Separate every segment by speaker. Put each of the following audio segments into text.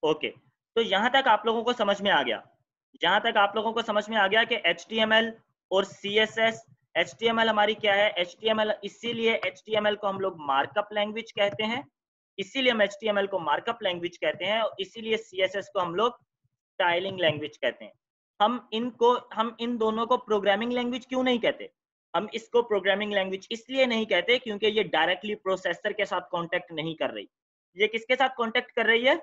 Speaker 1: Okay, तो यहाँ तक आप लोगों को समझ में आ गया, जहाँ तक आप लोगों को समझ में आ गया कि HTML और CSS। HTML हमारी क्या है, HTML इसीलिए HTML को हम लोग मार्कअप लैंग्वेज कहते हैं, इसीलिए हम HTML को मार्कअप लैंग्वेज कहते हैं, और इसीलिए CSS को हम लोग स्टाइलिंग लैंग्वेज कहते हैं। हम इन दोनों को प्रोग्रामिंग लैंग्वेज क्यों नहीं कहते? हम इसको प्रोग्रामिंग लैंग्वेज इसलिए नहीं कहते क्योंकि ये डायरेक्टली प्रोसेसर के साथ कॉन्टेक्ट नहीं कर रही। ये किसके साथ कॉन्टेक्ट कर रही है?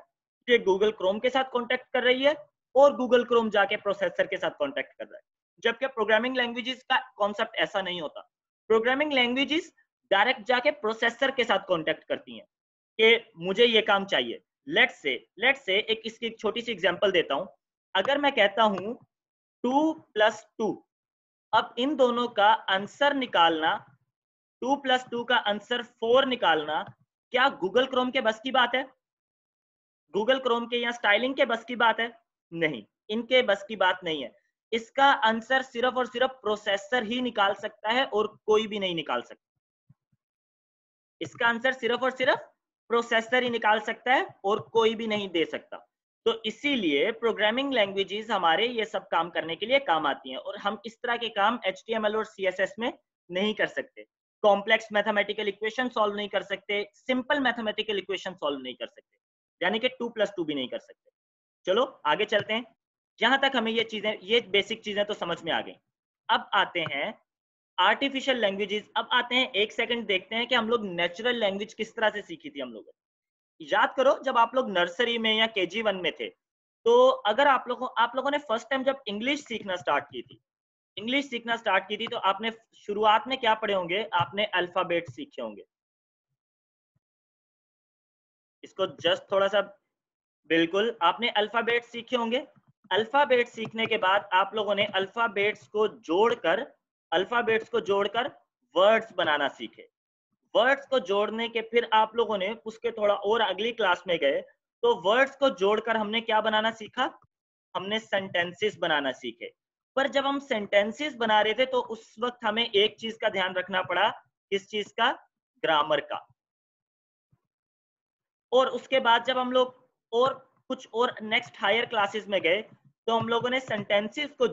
Speaker 1: ये गूगल क्रोम के साथ कॉन्टेक्ट कर रही है, और गूगल क्रोम जाके प्रोसेसर के साथ कॉन्टेक्ट कर रहा है। जबकि प्रोग्रामिंग लैंग्वेजेस का कॉन्सेप्ट ऐसा नहीं होता। प्रोग्रामिंग लैंग्वेजेस डायरेक्ट जाके प्रोसेसर के साथ कॉन्टेक्ट करती हैं कि मुझे ये काम चाहिए। लेट्स से एक इसकी एक छोटी सी एग्जांपल देता हूं। अगर मैं कहता हूं 2 + 2, अब इन दोनों का आंसर निकालना, 2 + 2 का आंसर 4 निकालना, क्या गूगल क्रोम के बस की बात है? गूगल क्रोम के या स्टाइलिंग के बस की बात है? नहीं, इनके बस की बात नहीं है। इसका आंसर सिर्फ और सिर्फ प्रोसेसर ही निकाल सकता है और कोई भी नहीं निकाल सकता। इसका आंसर सिर्फ और सिर्फ प्रोसेसर ही निकाल सकता है और कोई भी नहीं दे सकता। तो इसीलिए प्रोग्रामिंग लैंग्वेजेस हमारे ये सब काम करने के लिए काम आती हैं, और हम इस तरह के काम HTML और CSS में नहीं कर सकते। कॉम्प्लेक्स मैथमेटिकल इक्वेशन सॉल्व नहीं कर सकते, सिंपल मैथमेटिकल इक्वेशन सॉल्व नहीं कर सकते, यानी कि 2 + 2 भी नहीं कर सकते। चलो आगे चलते हैं। जहां तक हमें ये बेसिक चीजें तो समझ में आ गई। अब आते हैं आर्टिफिशियल लैंग्वेजेस। अब आते हैं, एक सेकंड देखते हैं कि हम लोग नेचुरल लैंग्वेज किस तरह से सीखी थी हम लोगों ने। याद करो, जब आप लोग नर्सरी में या KG1 में थे, तो अगर आप लोगों ने फर्स्ट टाइम जब इंग्लिश सीखना स्टार्ट की थी, तो आपने शुरुआत में क्या पढ़े होंगे? आपने अल्फाबेट सीखे होंगे। इसको जस्ट थोड़ा सा, बिल्कुल आपने अल्फाबेट सीखे होंगे। अल्फाबेट सीखने के बाद आप लोगों ने अल्फाबेट्स को जोड़कर वर्ड्स बनाना सीखे। वर्ड्स को जोड़ने के फिर आप लोगों ने उसके थोड़ा और अगली क्लास में गए, तो वर्ड्स को जोड़कर हमने क्या बनाना सीखा? हमने सेंटेंसेस बनाना सीखे। पर जब हम सेंटेंसेस बना रहे थे, तो उस वक्त हमें एक चीज का ध्यान रखना पड़ा। किस चीज का? ग्रामर का। और उसके बाद जब हम लोग और कुछ और नेक्स्ट हायर क्लासेस में गए, तो हम लोगों ने सेंटेंसेस को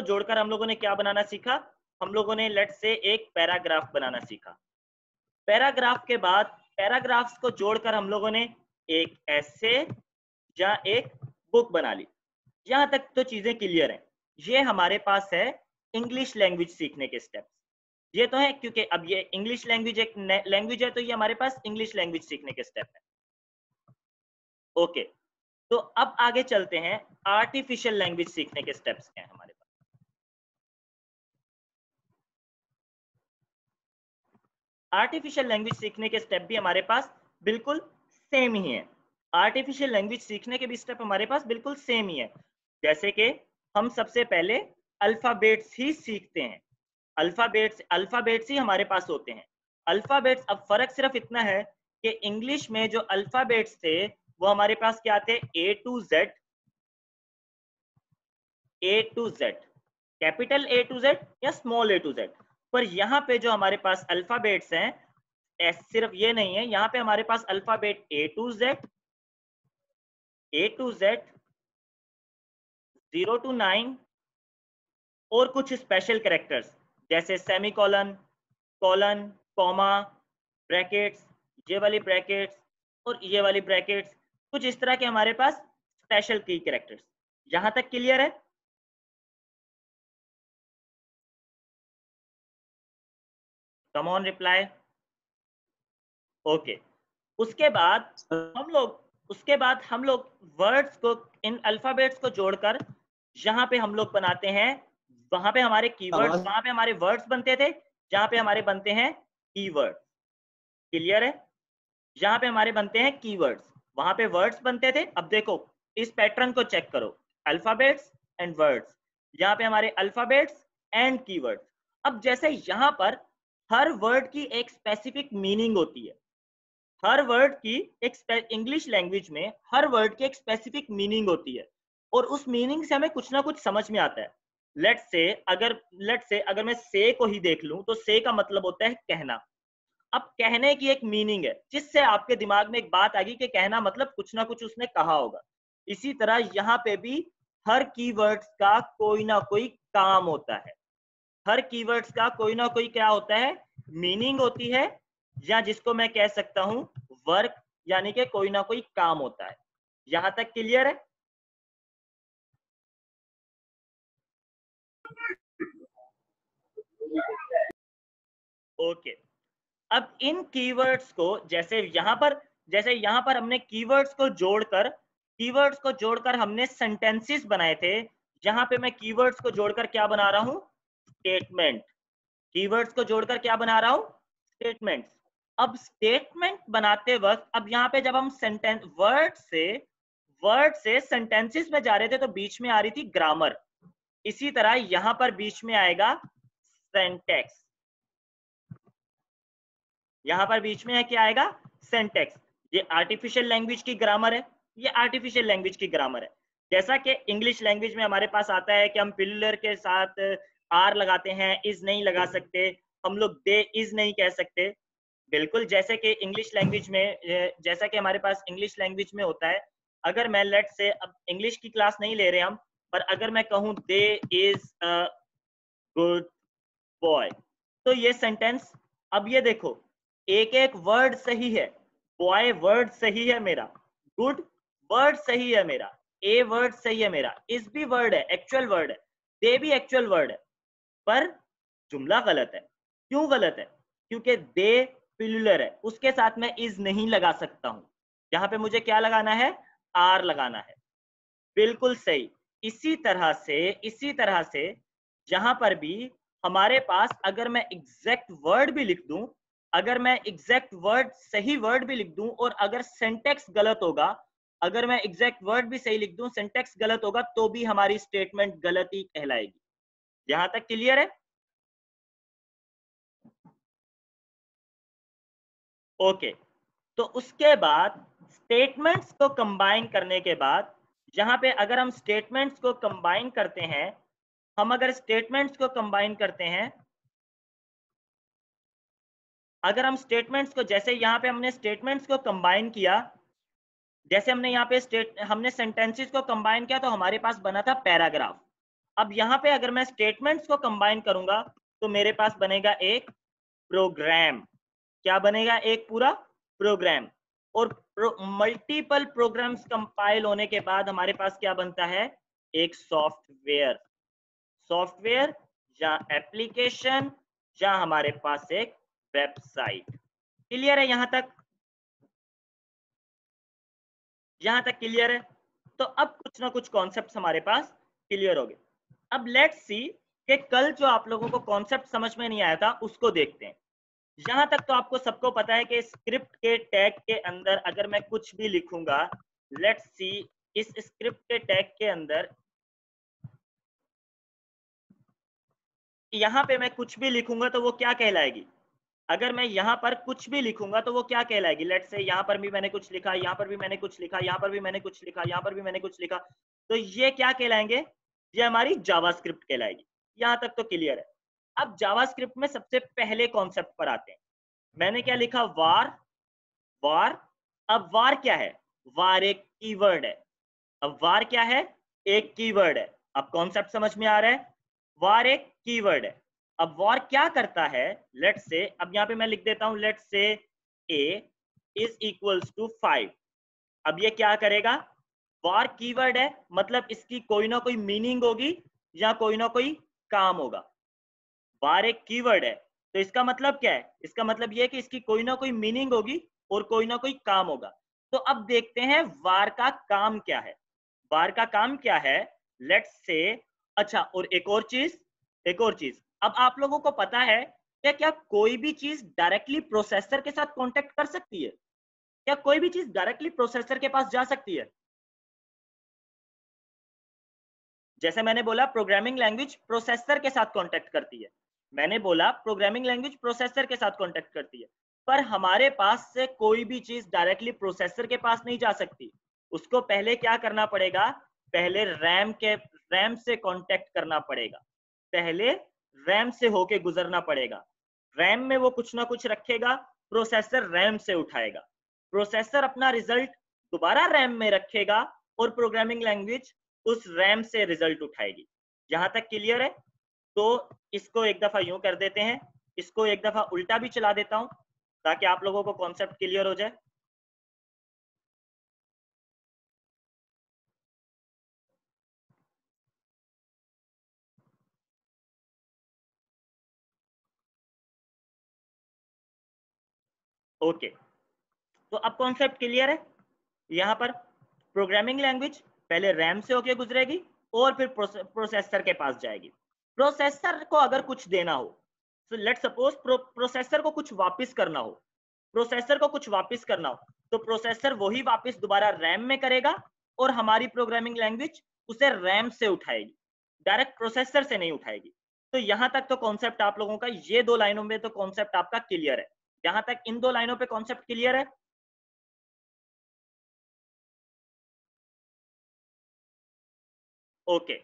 Speaker 1: जोड़कर हम लोगों ने क्या बनाना सीखा? हम लोगों ने लेट्स से एक पैराग्राफ बनाना सीखा। पैराग्राफ के बाद पैराग्राफ्स को जोड़कर हम लोगों ने एक ऐसे या एक बुक बना ली। यहां तक तो चीजें क्लियर हैं। ये हमारे पास है इंग्लिश लैंग्वेज सीखने के स्टेप्स। ये तो है, क्योंकि अब ये इंग्लिश लैंग्वेज एक लैंग्वेज है, तो ये हमारे पास इंग्लिश लैंग्वेज सीखने के स्टेप है। ओके, तो अब आगे चलते हैं, आर्टिफिशियल लैंग्वेज सीखने के स्टेप्स क्या हैं हमारे पास। आर्टिफिशियल लैंग्वेज सीखने के स्टेप भी हमारे पास बिल्कुल सेम ही है। आर्टिफिशियल लैंग्वेज सीखने के भी स्टेप हमारे पास बिल्कुल सेम ही है। जैसे कि हम सबसे पहले अल्फाबेट्स ही सीखते हैं। अल्फाबेट्स ही हमारे पास होते हैं। अल्फाबेट्स, अब फर्क सिर्फ इतना है कि इंग्लिश में जो अल्फाबेट्स थे वो हमारे पास क्या थे? A to Z, capital A to Z या स्मॉल A to Z। पर यहाँ पे जो हमारे पास अल्फाबेट्स हैं, सिर्फ ये नहीं है, यहाँ पे हमारे पास alphabet A to Z, 0 to 9, और कुछ स्पेशल कैरेक्टर्स जैसे सेमीकोलन, कॉलन, कॉमा, ब्रैकेट्स, ये वाली ब्रैकेट्स और ये वाली ब्रैकेट्स, कुछ इस तरह के हमारे पास स्पेशल की कैरेक्टर्स। यहां तक क्लियर है? Come on reply. ओके, उसके बाद हम लोग वर्ड्स को, इन अल्फाबेट्स को जोड़कर जहां पे हम लोग बनाते हैं, वहां पे हमारे कीवर्ड्स,
Speaker 2: आवाज
Speaker 1: वहां पे हमारे वर्ड्स बनते थे, जहां पे हमारे बनते हैं कीवर्ड। क्लियर है? जहां पे हमारे बनते हैं कीवर्ड्स, वहां पे वर्ड्स बनते थे। अब देखो, इस पैटर्न को चेक करो, अल्फाबेट्स एंड वर्ड्स, यहाँ पे हमारे अल्फाबेट्स एंड कीवर्ड्स। अब जैसे यहाँ पर हर वर्ड की एक स्पेसिफिक मीनिंग होती है, हर वर्ड की एक, इंग्लिश लैंग्वेज में हर वर्ड की एक स्पेसिफिक मीनिंग होती है, और उस मीनिंग से हमें कुछ ना कुछ समझ में आता है। लेट्स से अगर मैं से को ही देख लूं, तो से का मतलब होता है कहना। अब कहने की एक मीनिंग है, जिससे आपके दिमाग में एक बात आ गई कि कहना मतलब कुछ ना कुछ उसने कहा होगा। इसी तरह यहाँ पे भी हर कीवर्ड्स का कोई ना कोई काम होता है। हर कीवर्ड्स का कोई ना कोई क्या होता है, मीनिंग होती है, या जिसको मैं कह सकता हूं वर्क, यानी कि कोई ना कोई काम होता है। यहां तक क्लियर है? ओके। अब इन कीवर्ड्स को जैसे यहां पर हमने कीवर्ड्स को जोड़कर हमने सेंटेंसेस बनाए थे। यहां पे मैं कीवर्ड्स को जोड़कर क्या बना रहा हूं, स्टेटमेंट। कीवर्ड्स को जोड़कर क्या बना रहा हूं, स्टेटमेंट्स। अब स्टेटमेंट बनाते वक्त, अब यहाँ पे जब हम सेंटेंस वर्ड से सेंटेंसेस में जा रहे थे तो बीच में आ रही थी ग्रामर। इसी तरह यहां पर बीच में आएगा सेंटेक्स। यहां पर बीच में है क्या आएगा, सेंटेक्स। ये आर्टिफिशियल लैंग्वेज की ग्रामर है, ये आर्टिफिशियल लैंग्वेज की ग्रामर है। जैसा कि इंग्लिश लैंग्वेज में हमारे पास आता है कि हम पिलर के साथ आर लगाते हैं, इज नहीं लगा सकते, हम लोग दे इज नहीं कह सकते। बिल्कुल जैसे कि इंग्लिश लैंग्वेज में, जैसा कि हमारे पास इंग्लिश लैंग्वेज में होता है, अगर मैं लेट से, अब इंग्लिश की क्लास नहीं ले रहे हम, पर अगर मैं कहूं दे इज अ गुड बॉय, तो ये सेंटेंस, अब ये देखो, एक एक वर्ड सही है। बॉय वर्ड सही है मेरा, गुड वर्ड सही है मेरा, ए वर्ड सही है मेरा, इस भी वर्ड है, एक्चुअल वर्ड है, दे भी एक्चुअल वर्ड है, पर जुमला गलत है। क्यों गलत है? क्योंकि दे प्लूरल है, उसके साथ मैं इज नहीं लगा सकता हूं। यहां पे मुझे क्या लगाना है, आर लगाना है। बिल्कुल सही। इसी तरह से यहां पर भी हमारे पास, अगर मैं एग्जैक्ट वर्ड भी लिख दूं, अगर मैं एग्जैक्ट वर्ड सही वर्ड भी लिख दूं, और अगर सेंटेक्स गलत होगा, अगर मैं एग्जैक्ट वर्ड भी सही लिख दूं, सेंटेक्स गलत होगा, तो भी हमारी स्टेटमेंट गलत ही कहलाएगी। यहां तक क्लियर है? ओके। तो उसके बाद स्टेटमेंट्स को कंबाइन करने के बाद, यहां पे अगर हम स्टेटमेंट्स को कंबाइन करते हैं, हम अगर स्टेटमेंट्स को कंबाइन करते हैं, अगर हम स्टेटमेंट्स को, जैसे यहाँ पे हमने स्टेटमेंट्स को कंबाइन किया, जैसे हमने सेंटेंसेस को कंबाइन किया, तो हमारे पास बना था पैराग्राफ। अब यहाँ पे अगर मैं स्टेटमेंट्स को कंबाइन करूंगा, तो मेरे पास बनेगा एक प्रोग्राम। क्या बनेगा? एक पूरा प्रोग्राम। और मल्टीपल प्रोग्राम्स कंपाइल होने के बाद हमारे पास क्या बनता है, एक सॉफ्टवेयर। सॉफ्टवेयर या एप्लीकेशन, या हमारे पास एक वेबसाइट। क्लियर है यहां तक? यहां तक क्लियर है? तो अब कुछ ना कुछ कॉन्सेप्ट हमारे पास क्लियर हो गए। अब लेट्स सी कि कल जो आप लोगों को कॉन्सेप्ट समझ में नहीं आया था, उसको देखते हैं। यहां तक तो आपको सबको पता है कि स्क्रिप्ट के टैग के अंदर अगर मैं कुछ भी लिखूंगा, लेट्स सी, इस स्क्रिप्ट के टैग के अंदर यहां पे मैं कुछ भी लिखूंगा तो वो क्या कहलाएगी? अगर मैं यहाँ पर कुछ भी लिखूंगा तो वो क्या कहलाएगी? लेट्स से यहाँ पर भी मैंने कुछ लिखा, यहाँ पर भी मैंने कुछ लिखा, यहाँ पर भी मैंने कुछ लिखा, यहाँ पर भी मैंने कुछ लिखा, तो ये क्या कहलाएंगे? ये हमारी जावास्क्रिप्ट कहलाएगी। यहाँ तक तो क्लियर है। अब जावास्क्रिप्ट में सबसे पहले कॉन्सेप्ट पर आते हैं। मैंने क्या लिखा? वार। वार। अब वार क्या है? वार एक कीवर्ड है। अब वार क्या है? एक कीवर्ड है। अब कॉन्सेप्ट समझ में आ रहा है? वार एक कीवर्ड है। अब वार क्या करता है? लेट्स से, अब यहाँ पे मैं लिख देता हूं, let's say a is equals to 5। अब ये क्या करेगा? वार कीवर्ड है, मतलब इसकी कोई ना कोई मीनिंग होगी या कोई ना कोई काम होगा। वार एक कीवर्ड है, तो इसका मतलब क्या है? इसका मतलब ये है कि इसकी कोई ना कोई मीनिंग होगी और कोई ना कोई काम होगा। तो अब देखते हैं वार का काम क्या है। वार का काम क्या है? लेट्स से, अच्छा, और एक और चीज, अब आप लोगों को पता है क्या, क्या कोई भी चीज डायरेक्टली प्रोसेसर के साथ कांटेक्ट कर सकती है? क्या कोई भी चीज डायरेक्टली प्रोसेसर के पास जा सकती है? जैसे मैंने बोला प्रोग्रामिंग लैंग्वेज प्रोसेसर के साथ कांटेक्ट करती है, मैंने बोला प्रोग्रामिंग लैंग्वेज प्रोसेसर के साथ कांटेक्ट करती है, पर हमारे पास से कोई भी चीज डायरेक्टली प्रोसेसर के पास नहीं जा सकती। उसको पहले क्या करना पड़ेगा? पहले रैम से कांटेक्ट करना पड़ेगा। पहले रैम से होके गुजरना पड़ेगा। रैम में वो कुछ ना कुछ रखेगा, प्रोसेसर रैम से उठाएगा, प्रोसेसर अपना रिजल्ट दोबारा रैम में रखेगा और प्रोग्रामिंग लैंग्वेज उस रैम से रिजल्ट उठाएगी। यहां तक क्लियर है? तो इसको एक दफा यूं कर देते हैं, इसको एक दफा उल्टा भी चला देता हूं ताकि आप लोगों को कॉन्सेप्ट क्लियर हो जाए। ओके, तो अब कॉन्सेप्ट क्लियर है। यहाँ पर प्रोग्रामिंग लैंग्वेज पहले रैम से होके गुजरेगी और फिर प्रोसेसर के पास जाएगी। प्रोसेसर को अगर कुछ देना हो, तो लेट सपोज प्रोसेसर को कुछ वापस करना हो, प्रोसेसर को कुछ वापस करना हो, तो प्रोसेसर वही वापस दोबारा रैम में करेगा और हमारी प्रोग्रामिंग लैंग्वेज उसे रैम से उठाएगी, डायरेक्ट प्रोसेसर से नहीं उठाएगी। तो यहां तक तो कॉन्सेप्ट आप लोगों का, ये 2 लाइनों में तो कॉन्सेप्ट आपका क्लियर है। यहां तक इन 2 लाइनों पे कॉन्सेप्ट क्लियर है? ओके,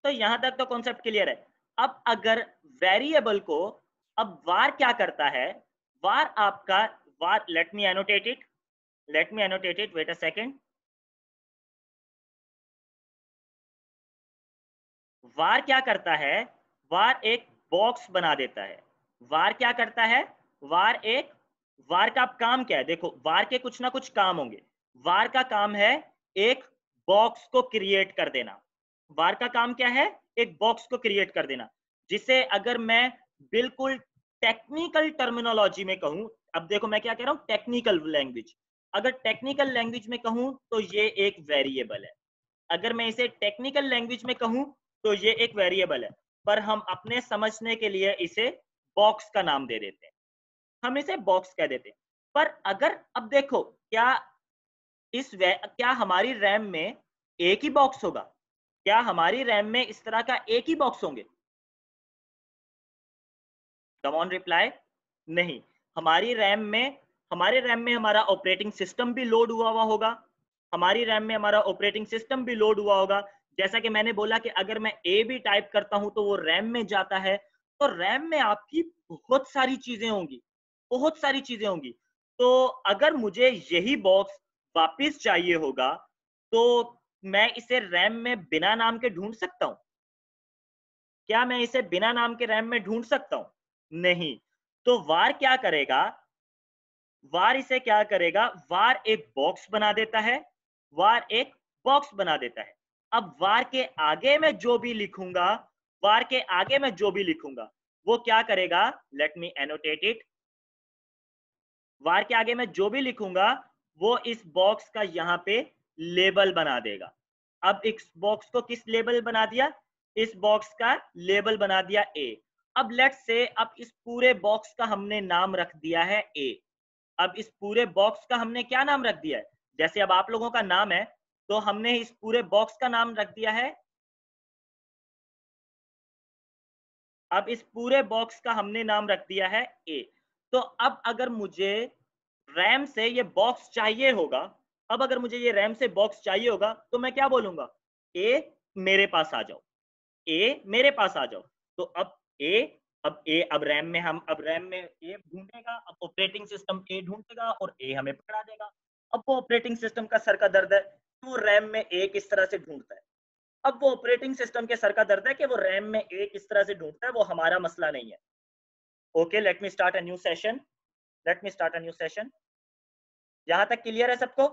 Speaker 1: तो यहां तक तो कॉन्सेप्ट क्लियर है। अब अगर वेरिएबल को, अब वार क्या करता है, वार आपका, var, let me annotate it, let me annotate it, wait a second. Var क्या करता है, वार एक बॉक्स बना देता है। वार क्या करता है, वार एक, वार का काम क्या है, देखो वार के कुछ ना कुछ काम होंगे। वार का काम है एक बॉक्स को क्रिएट कर देना। वार का काम क्या है, एक बॉक्स को क्रिएट कर देना, जिसे अगर मैं बिल्कुल टेक्निकल टर्मिनोलॉजी में कहूं, अब देखो मैं क्या कह रहा हूं, टेक्निकल लैंग्वेज, अगर टेक्निकल लैंग्वेज में कहूं तो ये एक वेरिएबल है। अगर मैं इसे टेक्निकल लैंग्वेज में कहूं तो ये एक वेरिएबल है, पर हम अपने समझने के लिए इसे बॉक्स का नाम दे देते हैं, हम इसे बॉक्स कह देते हैं। पर अगर अब देखो, क्या क्या हमारी रैम में एक ही बॉक्स होगा? क्या हमारी रैम में इस तरह का एक ही बॉक्स होंगे? Come on reply. नहीं, हमारी रैम में, हमारे रैम में हमारा ऑपरेटिंग सिस्टम भी लोड हुआ हुआ होगा, हमारी रैम में हमारा ऑपरेटिंग सिस्टम भी लोड हुआ होगा। जैसा कि मैंने बोला कि अगर मैं ए भी टाइप करता हूं तो वो रैम में जाता है, तो रैम में आपकी बहुत सारी चीजें होंगी, बहुत सारी चीजें होंगी। तो अगर मुझे यही बॉक्स वापिस चाहिए होगा तो मैं इसे रैम में बिना नाम के ढूंढ सकता हूं? क्या मैं इसे बिना नाम के रैम में ढूंढ सकता हूं? नहीं। तो वार क्या करेगा, वार इसे क्या करेगा, वार एक बॉक्स बना देता है, वार एक बॉक्स बना देता है। अब वार के आगे मैं जो भी लिखूंगा, वार के आगे मैं जो भी लिखूंगा वो क्या करेगा, लेट मी एनोटेट इट, वार के आगे मैं जो भी लिखूंगा वो इस बॉक्स का यहाँ पे लेबल बना देगा। अब इस बॉक्स को किस लेबल बना दिया, इस बॉक्स का लेबल बना दिया ए। अब लेट्स से अब इस पूरे बॉक्स का हमने नाम रख दिया है ए। अब इस पूरे बॉक्स का हमने क्या नाम रख दिया है, जैसे अब आप लोगों का नाम है तो हमने इस पूरे बॉक्स का नाम रख दिया है, अब इस पूरे बॉक्स का हमने नाम रख दिया है ए। तो अब अगर मुझे रैम से ये बॉक्स चाहिए होगा, अब अगर मुझे ये रैम से बॉक्स चाहिए होगा तो मैं क्या बोलूंगा, ए मेरे पास आ जाओ, ए मेरे पास आ जाओ। तो अब ए, अब ए, अब रैम में हम, अब रैम में ए ढूंढेगा, अब ऑपरेटिंग सिस्टम ए ढूंढेगा और ए हमें पकड़ा देगा। अब वो ऑपरेटिंग सिस्टम का सर का दर्द है तो रैम में ए किस तरह से ढूंढता है, अब वो ऑपरेटिंग सिस्टम के सर का दर्द है कि वो रैम में ए किस तरह से ढूंढता है, वो हमारा मसला नहीं है। Okay, let me start a new session, let me start a new session. यहां तक क्लियर है सबको?